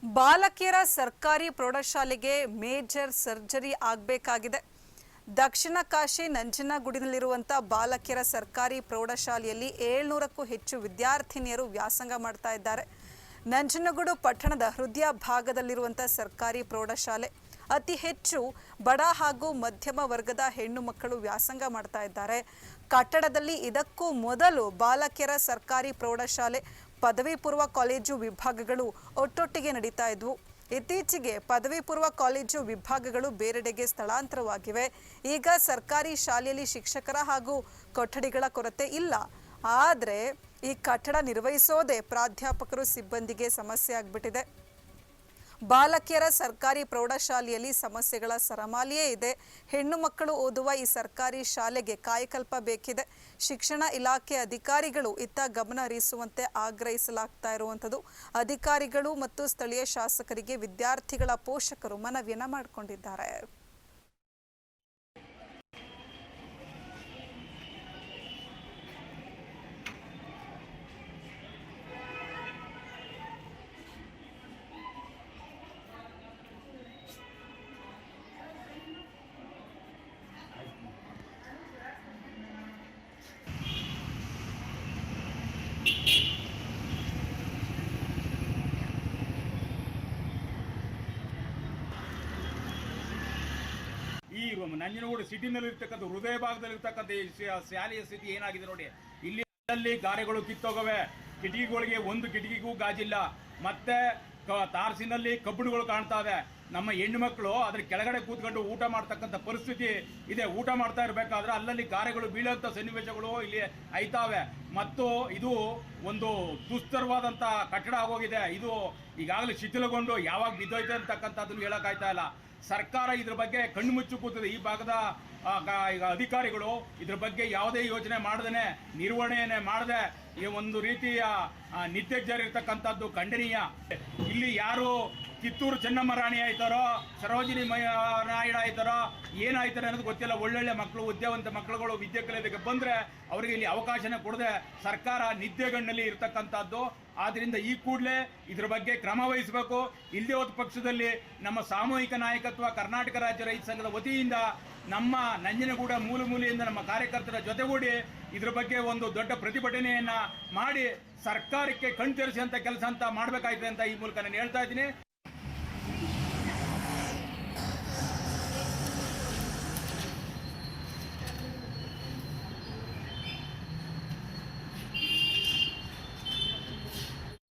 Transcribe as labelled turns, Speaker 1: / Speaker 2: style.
Speaker 1: ಬಾಲಕಿಯರ ಸರ್ಕಾರಿ ಪ್ರೌಢಶಾಲೆಗೆ ಮೇಜರ್ ಸರ್ಜರಿ ಆಗಬೇಕಾಗಿದೆ. ದಕ್ಷಿಣ ಕಾಶಿ ನಂಜನಗೂಡಿನಲ್ಲಿರುವಂತಹ ಬಾಲಕಿಯರ ಸರ್ಕಾರಿ ಪ್ರೌಢಶಾಲೆಯಲ್ಲಿ 700ಕ್ಕೂ ಹೆಚ್ಚು ವಿದ್ಯಾರ್ಥಿನಿಯರು ವ್ಯಾಸಂಗ ಮಾಡ್ತಾ ಇದ್ದಾರೆ. ನಂಜನಗೂಡು ಪಟ್ಟಣದ ಹೃದಯ ಭಾಗದಲ್ಲಿರುವಂತಹ ಸರ್ಕಾರಿ ಪ್ರೌಢಶಾಲೆ ಅತಿ ಹೆಚ್ಚು ಬಡ ಹಾಗೂ ಮಧ್ಯಮ ವರ್ಗದ ಹೆಣ್ಣು ಮಕ್ಕಳು ವ್ಯಾಸಂಗ ಮಾಡ್ತಾ ಇದ್ದಾರೆ. ಕಟ್ಟಡದಲ್ಲಿ ಇದಕ್ಕೂ ಮೊದಲು ಬಾಲಕಿಯರ ಸರ್ಕಾರಿ ಪ್ರೌಢಶಾಲೆ ಪದವಿ ಪೂರ್ವ ಕಾಲೇಜು ವಿಭಾಗಗಳು ಒಟ್ಟೊಟ್ಟಿಗೆ ನಡೀತಾ ಇದ್ವು. ಇತ್ತೀಚೆಗೆ ಪದವಿ ಪೂರ್ವ ಕಾಲೇಜು ವಿಭಾಗಗಳು ಬೇರೆಡೆಗೆ ಸ್ಥಳಾಂತರವಾಗಿವೆ. ಈಗ ಸರ್ಕಾರಿ ಶಾಲೆಯಲ್ಲಿ ಶಿಕ್ಷಕರ ಹಾಗೂ ಕೊಠಡಿಗಳ ಕೊರತೆ ಇಲ್ಲ. ಆದರೆ ಈ ಕಟ್ಟಡ ನಿರ್ವಹಿಸೋದೇ ಪ್ರಾಧ್ಯಾಪಕರು ಸಿಬ್ಬಂದಿಗೆ ಸಮಸ್ಯೆ ಆಗ್ಬಿಟ್ಟಿದೆ. ಬಾಲಕಿಯರ ಸರ್ಕಾರಿ ಪ್ರೌಢಶಾಲೆಯಲ್ಲಿ ಸಮಸ್ಯೆಗಳ ಸರಮಾಲೆಯೇ ಇದೆ. ಹೆಣ್ಣು ಮಕ್ಕಳು ಓದುವ ಈ ಸರ್ಕಾರಿ ಶಾಲೆಗೆ ಕಾಯಕಲ್ಪ ಬೇಕಿದೆ. ಶಿಕ್ಷಣ ಇಲಾಖೆ ಅಧಿಕಾರಿಗಳು ಇತ್ತ ಗಮನ ಹರಿಸುವಂತೆ ಆಗ್ರಹಿಸಲಾಗ್ತಾ ಇರುವಂಥದ್ದು. ಅಧಿಕಾರಿಗಳು ಮತ್ತು ಸ್ಥಳೀಯ ಶಾಸಕರಿಗೆ ವಿದ್ಯಾರ್ಥಿಗಳ ಪೋಷಕರು ಮನವಿಯನ್ನ ಮಾಡಿಕೊಂಡಿದ್ದಾರೆ.
Speaker 2: ಈ ನಂಜನಗೂಡು ಸಿಟಿನಲ್ಲಿರ್ತಕ್ಕಂಥ ಹೃದಯ ಭಾಗದಲ್ಲಿರ್ತಕ್ಕಂಥ ಶಾಲೆಯ ಸ್ಥಿತಿ ಏನಾಗಿದೆ ನೋಡಿ. ಇಲ್ಲಿ ಗಾರೆಗಳು ಕಿತ್ತೋಗವೆ, ಕಿಟಕಿಗಳಿಗೆ ಒಂದು ಕಿಟಕಿಗೂ ಗಾಜಿಲ್ಲ, ಮತ್ತೆ ತಾರಸಿನಲ್ಲಿ ಕಬ್ಬುಗಳು ಕಾಣ್ತಾವೆ. ನಮ್ಮ ಹೆಣ್ಣು ಮಕ್ಕಳು ಅದ್ರ ಕೆಳಗಡೆ ಕೂತ್ಕೊಂಡು ಊಟ ಮಾಡ್ತಕ್ಕಂಥ ಪರಿಸ್ಥಿತಿ ಇದೆ. ಊಟ ಮಾಡ್ತಾ ಇರಬೇಕಾದ್ರೆ ಅಲ್ಲಲ್ಲಿ ಗಾರೆಗಳು ಬೀಳೋಂಥ ಸನ್ನಿವೇಶಗಳು ಇಲ್ಲಿ ಐತಾವೆ. ಮತ್ತು ಇದು ಒಂದು ದುಸ್ತರವಾದಂಥ ಕಟ್ಟಡ ಆಗೋಗಿದೆ. ಇದು ಈಗಾಗಲೇ ಶಿಥಿಲಗೊಂಡು ಯಾವಾಗ ಬಿದ್ದೋಯ್ತೆ ಅಂತಕ್ಕಂಥದ್ದನ್ನು ಹೇಳೋಕ್ಕಾಯ್ತಾ ಇಲ್ಲ. ಸರ್ಕಾರ ಇದ್ರ ಬಗ್ಗೆ ಕಣ್ಣು ಮುಚ್ಚು ಕೂತಿದೆ. ಈ ಭಾಗದ ಈಗ ಅಧಿಕಾರಿಗಳು ಇದ್ರ ಬಗ್ಗೆ ಯಾವುದೇ ಯೋಚನೆ ಮಾಡದೇನೆ, ನಿರ್ವಹಣೆಯನ್ನೇ ಮಾಡದೆ ಈ ಒಂದು ರೀತಿಯ ನಿರ್ಲಕ್ಷ್ಯರಿರ್ತಕ್ಕಂಥದ್ದು ಖಂಡನೀಯ. ಇಲ್ಲಿ ಯಾರು ಕಿತ್ತೂರು ಚೆನ್ನಮ್ಮ ರಾಣಿ ಆಯ್ತಾರೋ, ಸರೋಜಿನಿ ನಾಯ್ಡು ಆಯ್ತಾರೋ, ಏನಾಯ್ತಾರೆ ಅನ್ನೋದು ಗೊತ್ತಿಲ್ಲ. ಒಳ್ಳೊಳ್ಳೆ ಮಕ್ಕಳು, ವಿದ್ಯಾವಂತ ಮಕ್ಕಳುಗಳು ವಿದ್ಯೆ ಕಲಿಯೋದಕ್ಕೆ ಬಂದರೆ ಅವರಿಗೆ ಇಲ್ಲಿ ಅವಕಾಶನೇ ಕೊಡದೆ ಸರ್ಕಾರ ನಿದ್ದೆಗಣ್ಣಲ್ಲಿ ಇರ್ತಕ್ಕಂಥದ್ದು. ಆದ್ದರಿಂದ ಈ ಕೂಡಲೇ ಇದ್ರ ಬಗ್ಗೆ ಕ್ರಮ ವಹಿಸಬೇಕು. ಇಲ್ಲದೆ ಹೋದ ಪಕ್ಷದಲ್ಲಿ ನಮ್ಮ ಸಾಮೂಹಿಕ ನಾಯಕತ್ವ ಕರ್ನಾಟಕ ರಾಜ್ಯ ರೈತ ಸಂಘದ ವತಿಯಿಂದ ನಮ್ಮ ನಂಜನಗೂಡ ಮೂಲೆಯಿಂದ ನಮ್ಮ ಕಾರ್ಯಕರ್ತರ ಜೊತೆಗೂಡಿ ಇದ್ರ ಬಗ್ಗೆ ಒಂದು ದೊಡ್ಡ ಪ್ರತಿಭಟನೆಯನ್ನ ಮಾಡಿ ಸರ್ಕಾರಕ್ಕೆ ಕಣ್ತೆರೆಸುವಂಥ ಕೆಲಸ ಅಂತ ಮಾಡಬೇಕಾಯ್ತು ಅಂತ ಈ ಮೂಲಕ ನಾನು ಹೇಳ್ತಾ ಇದ್ದೀನಿ.